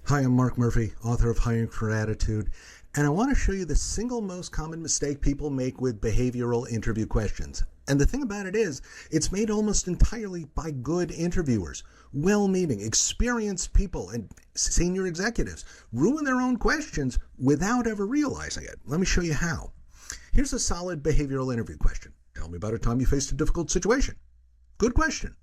Hi, I'm Mark Murphy, author of Hiring for Attitude, and I want to show you the single most common mistake people make with behavioral interview questions. And the thing about it is, it's made almost entirely by good interviewers, well-meaning, experienced people, and senior executives ruin their own questions without ever realizing it. Let me show you how. Here's a solid behavioral interview question. Tell me about a time you faced a difficult situation. Good question.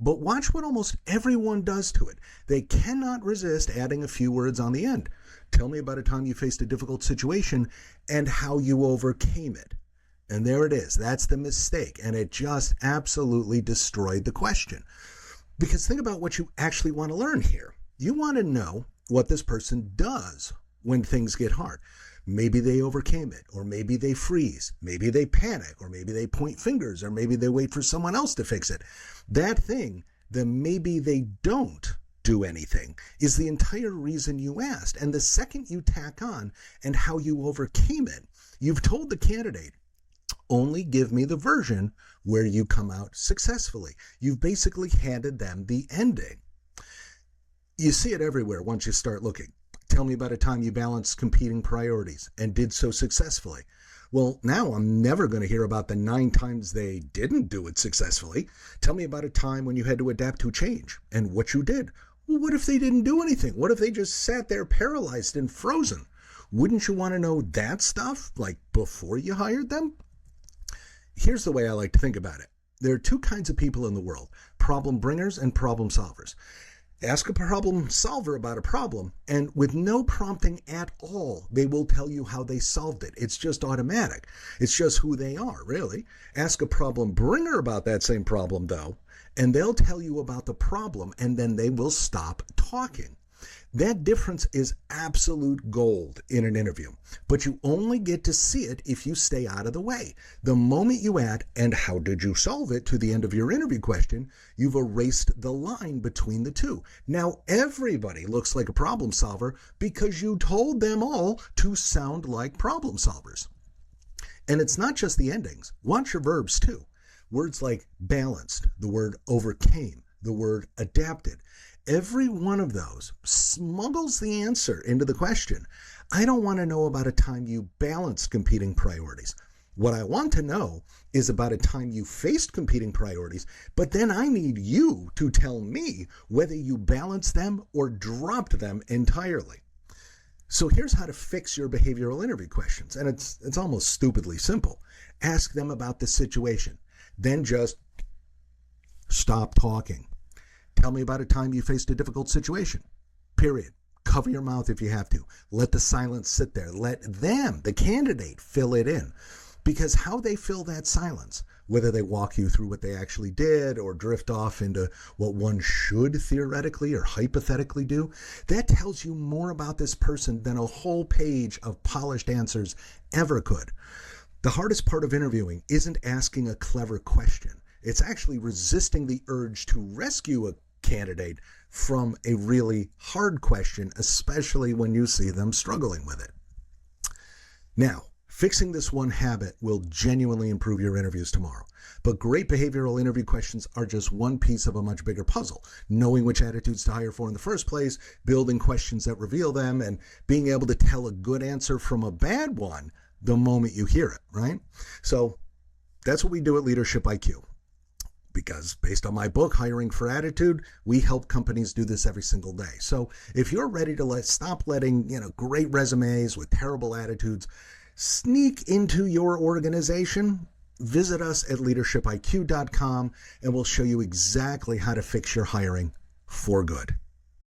But watch what almost everyone does to it. They cannot resist adding a few words on the end. Tell me about a time you faced a difficult situation and how you overcame it. And there it is. That's the mistake. And it just absolutely destroyed the question. Because think about what you actually want to learn here. You want to know what this person does when things get hard. Maybe they overcame it, or maybe they freeze, maybe they panic, or maybe they point fingers, or maybe they wait for someone else to fix it. That thing, the maybe they don't do anything, is the entire reason you asked. And the second you tack on and how you overcame it, you've told the candidate, only give me the version where you come out successfully. You've basically handed them the ending. You see it everywhere once you start looking. Tell me about a time you balanced competing priorities and did so successfully. Well, now I'm never going to hear about the 9 times they didn't do it successfully. Tell me about a time when you had to adapt to change and what you did. Well, what if they didn't do anything? What if they just sat there paralyzed and frozen? Wouldn't you want to know that stuff, like before you hired them? Here's the way I like to think about it. There are 2 kinds of people in the world, problem bringers and problem solvers. Ask a problem solver about a problem, and with no prompting at all, they will tell you how they solved it. It's just automatic. It's just who they are, really. Ask a problem bringer about that same problem, though, and they'll tell you about the problem, and then they will stop talking. That difference is absolute gold in an interview, but you only get to see it if you stay out of the way. The moment you add, and how did you solve it, to the end of your interview question, you've erased the line between the two. Now everybody looks like a problem solver because you told them all to sound like problem solvers. And it's not just the endings. Watch your verbs too. Words like balanced, the word overcame, the word adapted. Every one of those smuggles the answer into the question. I don't want to know about a time you balanced competing priorities. What I want to know is about a time you faced competing priorities, but then I need you to tell me whether you balanced them or dropped them entirely. So here's how to fix your behavioral interview questions, and it's almost stupidly simple. Ask them about the situation, then just stop talking. Tell me about a time you faced a difficult situation. Period. Cover your mouth if you have to. Let the silence sit there. Let them, the candidate, fill it in. Because how they fill that silence, whether they walk you through what they actually did or drift off into what one should theoretically or hypothetically do, that tells you more about this person than a whole page of polished answers ever could. The hardest part of interviewing isn't asking a clever question. It's actually resisting the urge to rescue a candidate from a really hard question, especially when you see them struggling with it. Now, fixing this one habit will genuinely improve your interviews tomorrow. But great behavioral interview questions are just one piece of a much bigger puzzle. Knowing which attitudes to hire for in the first place, building questions that reveal them, and being able to tell a good answer from a bad one the moment you hear it, right? So that's what we do at Leadership IQ. Because based on my book, Hiring for Attitude, we help companies do this every single day. So if you're ready to stop letting great resumes with terrible attitudes sneak into your organization, visit us at leadershipiq.com and we'll show you exactly how to fix your hiring for good.